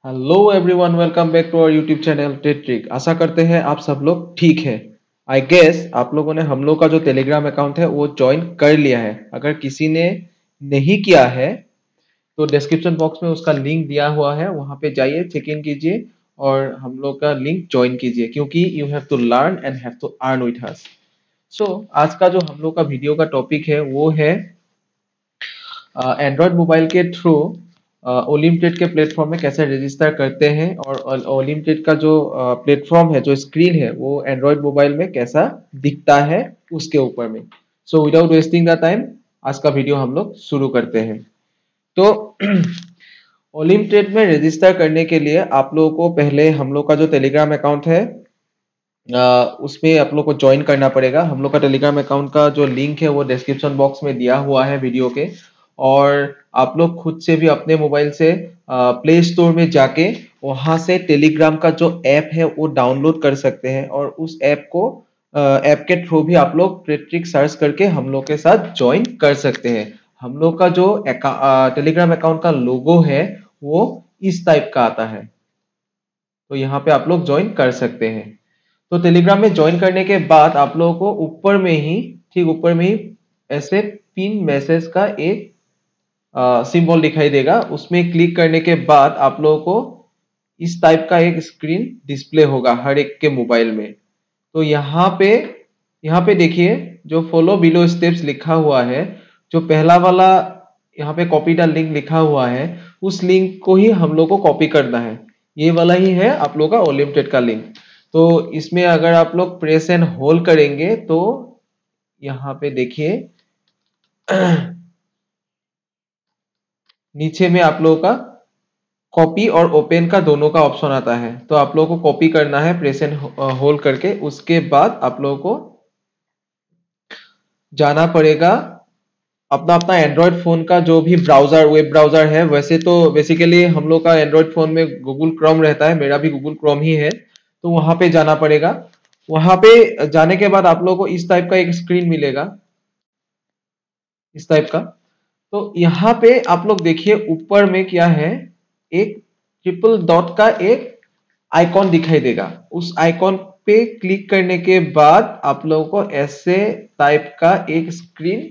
Hello everyone, welcome back to our YouTube channel tech trick. आशा करते हैं आप सब लोग ठीक है। आई गेस आप लोगों ने हम लोग का जो टेलीग्राम अकाउंट है वो ज्वाइन कर लिया है। अगर किसी ने नहीं किया है तो डिस्क्रिप्शन बॉक्स में उसका लिंक दिया हुआ है, वहां पे जाइए, चेक इन कीजिए और हम लोग का लिंक ज्वाइन कीजिए, क्योंकि you have to learn and have to earn with us. So आज का जो हम लोग का वीडियो का टॉपिक है वो है एंड्रॉयड मोबाइल के थ्रू ओलिमटेड के प्लेटफॉर्म में कैसे रजिस्टर करते हैं, और ओलिमटेड का जो प्लेटफॉर्म है, जो स्क्रीन है, वो एंड्रॉयड मोबाइल में कैसा दिखता है उसके ऊपर में। So without wasting the time आज का वीडियो हम लोग शुरू करते हैं। तो ओलिमटेड में रजिस्टर करने के लिए आप लोगों को पहले हम लोग का जो टेलीग्राम अकाउंट है उसमें आप लोग को ज्वाइन करना पड़ेगा। हम लोग का टेलीग्राम अकाउंट का जो लिंक है वो डिस्क्रिप्शन बॉक्स में दिया हुआ है वीडियो के। और आप लोग खुद से भी अपने मोबाइल से प्ले स्टोर में जाके वहां से टेलीग्राम का जो ऐप है वो डाउनलोड कर सकते हैं, और उस ऐप को ऐप के थ्रू भी आप लोग ट्रिक सर्च करके हम लोग के साथ ज्वाइन कर सकते हैं। हम लोग का जो टेलीग्राम अकाउंट का लोगो है वो इस टाइप का आता है, तो यहाँ पे आप लोग ज्वाइन कर सकते हैं। तो टेलीग्राम में ज्वाइन करने के बाद आप लोगों को ऊपर में ही, ठीक ऊपर में ही ऐसे पिन मैसेज का एक सिंबल दिखाई देगा। उसमें क्लिक करने के बाद आप लोगों को इस टाइप का एक स्क्रीन डिस्प्ले होगा हर एक के मोबाइल में। तो यहाँ पे देखिए, जो फॉलो बिलो स्टेप्स लिखा हुआ है, जो पहला वाला यहाँ पे कॉपी द लिंक लिखा हुआ है, उस लिंक को ही हम लोग को कॉपी करना है। ये वाला ही है आप लोग का ओलिमटेड का लिंक। तो इसमें अगर आप लोग प्रेस एंड होल्ड करेंगे तो यहाँ पे देखिए नीचे में आप लोगों का कॉपी और ओपन का दोनों का ऑप्शन आता है। तो आप लोगों को कॉपी करना है प्रेस एंड होल्ड करके। उसके बाद आप लोगों को जाना पड़ेगा अपना अपना एंड्रॉयड फोन का जो भी ब्राउजर, वेब ब्राउजर है। वैसे तो बेसिकली हम लोग का एंड्रॉयड फोन में गूगल क्रोम रहता है, मेरा भी गूगल क्रोम ही है। तो वहां पे जाना पड़ेगा। वहां पे जाने के बाद आप लोगों को इस टाइप का एक स्क्रीन मिलेगा, इस टाइप का। तो यहाँ पे आप लोग देखिए ऊपर में क्या है, एक ट्रिपल डॉट का एक आइकॉन दिखाई देगा। उस आइकॉन पे क्लिक करने के बाद आप लोगों को ऐसे टाइप का एक स्क्रीन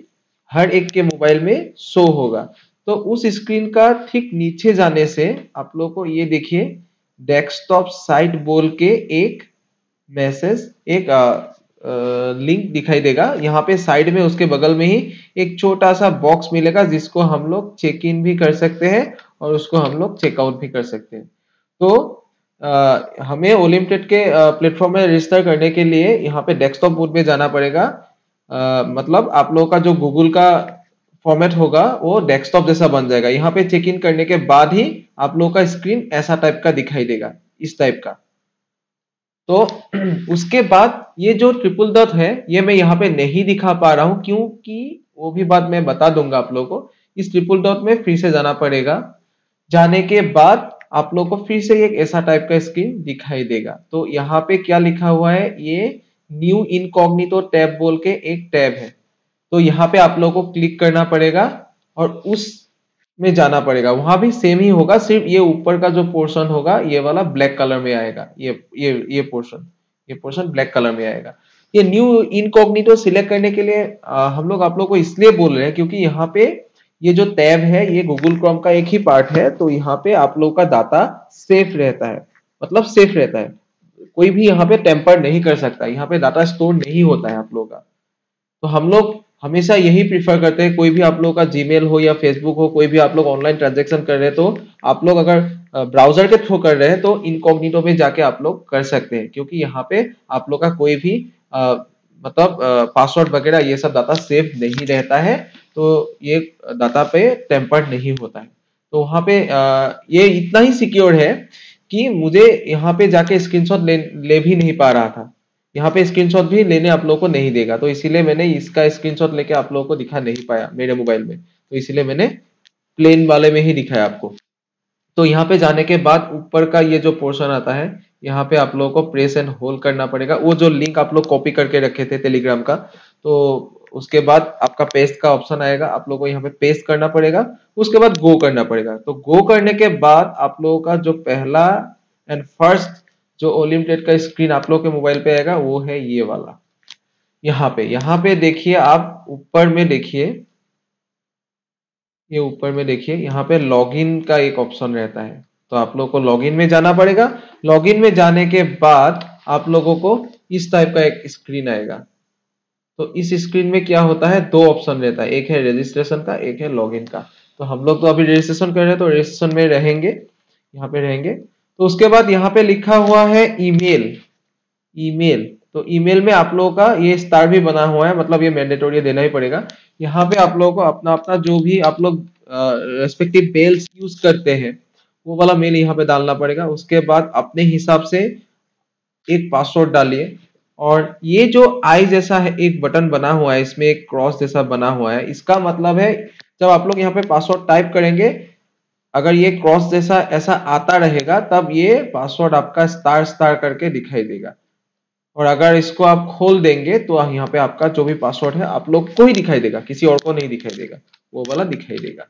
हर एक के मोबाइल में शो होगा। तो उस स्क्रीन का ठीक नीचे जाने से आप लोगों को ये देखिए डेस्कटॉप साइट बोल के एक मैसेज, एक लिंक दिखाई देगा। यहाँ पे साइड में उसके बगल में ही एक छोटा सा बॉक्स मिलेगा, जिसको हम लोग चेक इन भी कर सकते हैं और उसको हम लोग चेकआउट भी कर सकते हैं। तो हमें ओलिमटेड के प्लेटफॉर्म में रजिस्टर करने के लिए यहाँ पे डेस्कटॉप मोड में जाना पड़ेगा। मतलब आप लोगों का जो गूगल का फॉर्मेट होगा वो डेस्कटॉप जैसा बन जाएगा। यहाँ पे चेक इन करने के बाद ही आप लोगों का स्क्रीन ऐसा टाइप का दिखाई देगा, इस टाइप का। तो उसके बाद ये जो ट्रिपल डॉट है ये मैं यहाँ पे नहीं दिखा पा रहा हूँ, क्योंकि वो भी बात मैं बता दूंगा आप लोगों को। इस ट्रिपल डॉट में फिर से जाना पड़ेगा। जाने के बाद आप लोग को फिर से एक ऐसा टाइप का स्क्रीन दिखाई देगा। तो यहाँ पे क्या लिखा हुआ है, ये न्यू इनकॉग्निटो टैब बोल के एक टैब है। तो यहाँ पे आप लोग को क्लिक करना पड़ेगा और उस में जाना पड़ेगा। वहां भी सेम ही होगा, सिर्फ ये ऊपर का जो पोर्शन होगा ये वाला ब्लैक कलर में आएगा। ये पोर्शन ब्लैक कलर में आएगा। ये न्यू इनकॉग्निटो सिलेक्ट करने के लिए हम लोग आप लोग को इसलिए बोल रहे हैं क्योंकि यहाँ पे ये जो टैब है ये गूगल क्रोम का एक ही पार्ट है। तो यहाँ पे आप लोग का डाटा सेफ रहता है, मतलब सेफ रहता है। कोई भी यहाँ पे टेम्पर नहीं कर सकता, यहाँ पे डाटा स्टोर नहीं होता है आप लोग का। तो हम लोग हमेशा यही प्रीफर करते हैं, कोई भी आप लोग का जीमेल हो या फेसबुक हो, कोई भी आप लोग ऑनलाइन ट्रांजैक्शन कर रहे हैं, तो आप लोग अगर ब्राउजर के थ्रू कर रहे हैं तो इनकॉग्निटो में जाके आप लोग कर सकते हैं, क्योंकि यहाँ पे आप लोग का कोई भी मतलब पासवर्ड वगैरह ये सब डाटा सेफ नहीं रहता है। तो ये डाटा पे टेम्पर्ड नहीं होता है। तो वहाँ पे ये इतना ही सिक्योर है कि मुझे यहाँ पे जाके स्क्रीनशॉट ले भी नहीं पा रहा था। यहाँ पे स्क्रीनशॉट भी लेने आप लोगों को नहीं देगा, तो इसीलिए मैंने इसका स्क्रीनशॉट लेके आप लोगों को दिखा नहीं पाया मेरे मोबाइल में। तो इसीलिए मैंने प्लेन वाले में ही दिखाया आपको। तो यहाँ पे जाने के बाद ऊपर का ये जो पोर्शन आता है, यहाँ पे आप लोगों को प्रेस एंड होल्ड करना पड़ेगा। वो जो लिंक आप लोग कॉपी करके रखे थे टेलीग्राम का, तो उसके बाद आपका पेस्ट का ऑप्शन आएगा, आप लोगों को यहाँ पे पेस्ट करना पड़ेगा, उसके बाद गो करना पड़ेगा। तो गो करने के बाद आप लोगों का जो पहला एंड फर्स्ट जो ओलिमटेड का स्क्रीन आप लोग के मोबाइल पे आएगा वो है ये वाला। यहाँ पे देखिए, आप ऊपर में देखिए, ये ऊपर में देखिए, यहाँ पे लॉगिन का एक ऑप्शन रहता है। तो आप लोग को लॉगिन में जाना पड़ेगा। लॉगिन में जाने के बाद आप लोगों को इस टाइप का एक स्क्रीन आएगा। तो इस स्क्रीन में क्या होता है, दो ऑप्शन रहता है, एक है रजिस्ट्रेशन का, एक है लॉगिन का। तो हम लोग तो अभी रजिस्ट्रेशन कर रहे हैं, तो रजिस्ट्रेशन में रहेंगे, यहाँ पे रहेंगे। तो उसके बाद यहाँ पे लिखा हुआ है ईमेल। ईमेल, तो ईमेल में आप लोगों का ये स्टार भी बना हुआ है, मतलब ये मैंडेटोरी देना ही पड़ेगा। यहाँ पे आप लोगों को अपना अपना जो भी आप लोग रेस्पेक्टिव मेल्स यूज करते हैं वो वाला मेल यहाँ पे डालना पड़ेगा। उसके बाद अपने हिसाब से एक पासवर्ड डालिए। और ये जो आई जैसा है एक बटन बना हुआ है, इसमें एक क्रॉस जैसा बना हुआ है, इसका मतलब है जब आप लोग यहाँ पे पासवर्ड टाइप करेंगे, अगर ये क्रॉस जैसा ऐसा आता रहेगा तब ये पासवर्ड आपका स्टार स्टार करके दिखाई देगा। और अगर इसको आप खोल देंगे तो यहाँ पे आपका जो भी पासवर्ड है आप लोग को ही दिखाई देगा, किसी और को नहीं दिखाई देगा, वो वाला दिखाई देगा।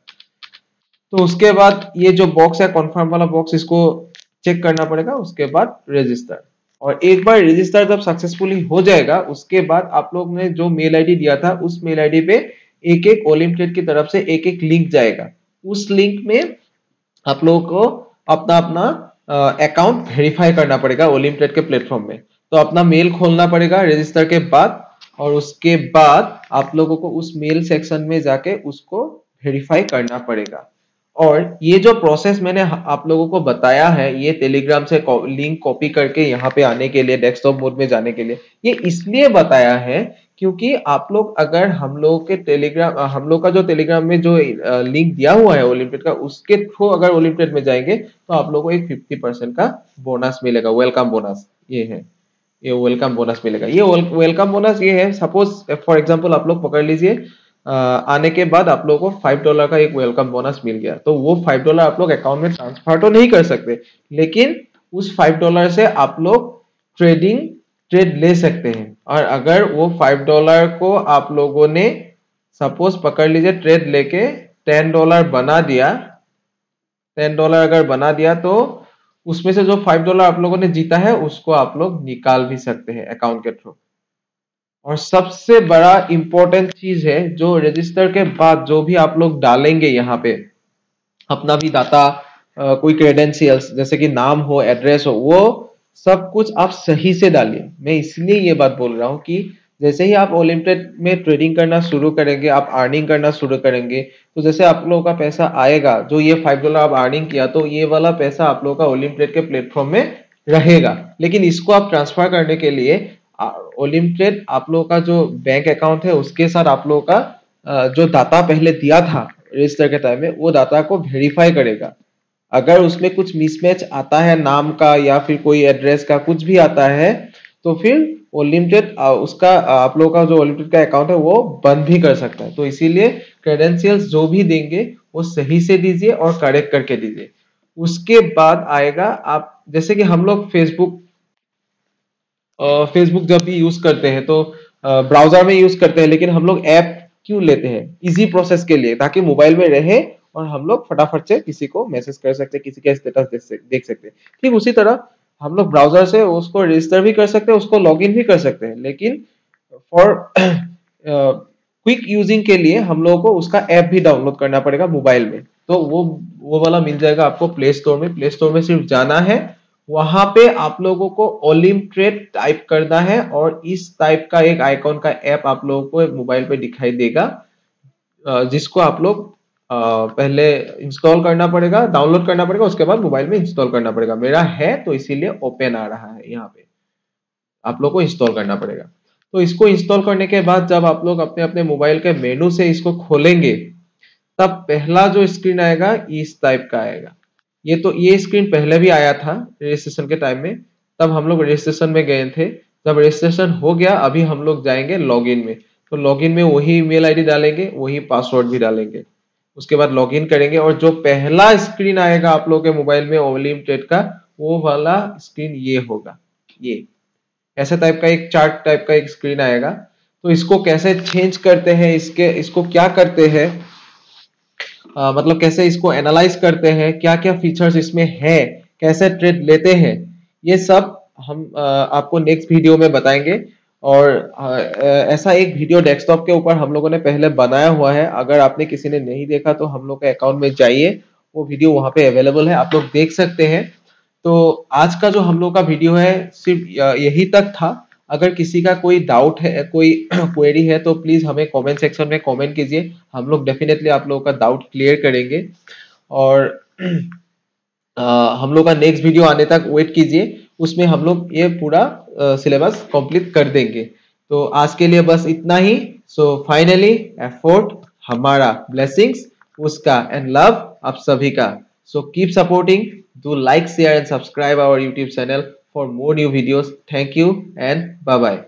तो उसके बाद ये जो बॉक्स है कॉन्फर्म वाला बॉक्स, इसको चेक करना पड़ेगा। उसके बाद रजिस्टर, और एक बार रजिस्टर जब सक्सेसफुली हो जाएगा उसके बाद आप लोग ने जो मेल आईडी दिया था उस मेल आईडी पे एक एक ओलिमट्रेड की तरफ से एक एक लिंक जाएगा। उस लिंक में आप लोगों को अपना अपना अकाउंट वेरीफाई करना पड़ेगा ओलिमट्रेड के प्लेटफॉर्म में। तो अपना मेल खोलना पड़ेगा रजिस्टर के बाद, और उसके बाद आप लोगों को उस मेल सेक्शन में जाके उसको वेरीफाई करना पड़ेगा। और ये जो प्रोसेस मैंने आप लोगों को बताया है, ये टेलीग्राम से लिंक कॉपी करके यहाँ पे आने के लिए, डेस्कटॉप मोड में जाने के लिए, ये इसलिए बताया है क्योंकि आप लोग अगर हम लोग के टेलीग्राम, हम लोग का जो टेलीग्राम में जो लिंक दिया हुआ है ओलिमट्रेड का, उसके थ्रू अगर ओलिमट्रेड में जाएंगे तो आप लोगों को एक 50% का बोनस मिलेगा, वेलकम बोनस। ये है, ये वेलकम बोनस मिलेगा। ये वेलकम बोनस ये है, सपोज फॉर एग्जांपल आप लोग पकड़ लीजिए, आने के बाद आप लोगों को $5 का एक वेलकम बोनस मिल गया, तो वो $5 आप लोग अकाउंट में ट्रांसफर तो नहीं कर सकते, लेकिन उस $5 से आप लोग ट्रेड ले सकते हैं। और अगर वो $5 को आप लोगों ने सपोज पकड़ लीजिए ट्रेड लेके $10 बना दिया, $10 अगर बना दिया, तो उसमें से जो $5 आप लोगों ने जीता है उसको आप लोग निकाल भी सकते हैं अकाउंट के थ्रू। और सबसे बड़ा इंपॉर्टेंट चीज है, जो रजिस्टर के बाद जो भी आप लोग डालेंगे यहाँ पे अपना भी डाटा, कोई क्रेडेंशियल्स जैसे कि नाम हो, एड्रेस हो, वो सब कुछ आप सही से डालिए। मैं इसलिए ये बात बोल रहा हूँ कि जैसे ही आप ओलिमट्रेड में ट्रेडिंग करना शुरू करेंगे, आप अर्निंग करना शुरू करेंगे, तो जैसे आप लोगों का पैसा आएगा, जो ये $5 आप अर्निंग किया, तो ये वाला पैसा आप लोगों का ओलिमट्रेड के प्लेटफॉर्म में रहेगा। लेकिन इसको आप ट्रांसफर करने के लिए ओलिमट्रेड आप लोगों का जो बैंक अकाउंट है उसके साथ आप लोगों का जो डाटा पहले दिया था रजिस्टर के टाइम में, वो डाटा को वेरीफाई करेगा। अगर उसमें कुछ मिसमैच आता है, नाम का या फिर कोई एड्रेस का कुछ भी आता है, तो फिर ओलिमट्रेड उसका आप लोगों का जो ओलिमट्रेड का अकाउंट है वो बंद भी कर सकता है। तो इसीलिए क्रेडेंशियल्स जो भी देंगे वो सही से दीजिए और करेक्ट करके दीजिए। उसके बाद आएगा, आप जैसे कि हम लोग फेसबुक जब भी यूज करते हैं तो ब्राउजर में यूज करते हैं, लेकिन हम लोग ऐप क्यों लेते हैं, इजी प्रोसेस के लिए, ताकि मोबाइल में रहे और हम लोग फटाफट से किसी को मैसेज कर सकते हैं, किसी का स्टेटस देख सकते हैं। ठीक उसी तरह हम लोग ब्राउजर से उसको रजिस्टर भी कर सकते हैं, उसको लॉगिन भी कर सकते हैं, लेकिन फॉर क्विक यूजिंग के लिए हम लोगों को उसका ऐप भी डाउनलोड करना पड़ेगा मोबाइल में। तो वो वाला मिल जाएगा आपको प्ले स्टोर में। प्ले स्टोर में सिर्फ जाना है, वहां पे आप लोगों को ओलिमट्रेड टाइप करना है, और इस टाइप का एक आइकॉन का ऐप आप लोगों को मोबाइल पे दिखाई देगा, जिसको आप लोग पहले इंस्टॉल करना पड़ेगा, डाउनलोड करना पड़ेगा, उसके बाद मोबाइल में इंस्टॉल करना पड़ेगा। मेरा है तो इसीलिए ओपन आ रहा है, यहाँ पे आप लोग को इंस्टॉल करना पड़ेगा। तो इसको इंस्टॉल करने के बाद जब आप लोग अपने अपने मोबाइल के मेनू से इसको खोलेंगे, तब पहला जो स्क्रीन आएगा इस टाइप का आएगा। ये स्क्रीन पहले भी आया था रजिस्ट्रेशन के टाइम में, तब हम लोग रजिस्ट्रेशन में गए थे। जब रजिस्ट्रेशन हो गया, अभी हम लोग जाएंगे लॉगिन में। तो लॉगिन में वही ईमेल आईडी डालेंगे, वही पासवर्ड भी डालेंगे, उसके बाद लॉगिन करेंगे, और जो पहला स्क्रीन आएगा आप लोग के मोबाइल में ओलिमट्रेड का, वो वाला स्क्रीन ये होगा। ये ऐसे टाइप का एक चार्ट टाइप का एक स्क्रीन आएगा। तो इसको कैसे चेंज करते हैं, इसको क्या करते हैं, मतलब कैसे इसको एनालाइज करते हैं, क्या क्या फीचर्स इसमें है, कैसे ट्रेड लेते हैं, ये सब हम आपको नेक्स्ट वीडियो में बताएंगे। और ऐसा एक वीडियो डेस्कटॉप के ऊपर हम लोगों ने पहले बनाया हुआ है, अगर आपने किसी ने नहीं देखा तो हम लोग के अकाउंट में जाइए, वो वीडियो वहां पे अवेलेबल है, आप लोग देख सकते हैं। तो आज का जो हम लोग का वीडियो है सिर्फ यही तक था। अगर किसी का कोई डाउट है, कोई क्वेरी है, तो प्लीज हमें कमेंट सेक्शन में कमेंट कीजिए, हम लोग डेफिनेटली आप लोगों का डाउट क्लियर करेंगे। और हम लोग का नेक्स्ट वीडियो आने तक वेट कीजिए, उसमें हम लोग ये पूरा सिलेबस कंप्लीट कर देंगे। तो आज के लिए बस इतना ही। सो फाइनली एफर्ट हमारा, ब्लेसिंग्स उसका, एंड लव आप सभी का। So keep supporting, do like share and subscribe our YouTube channel for more new videos. Thank you and bye bye.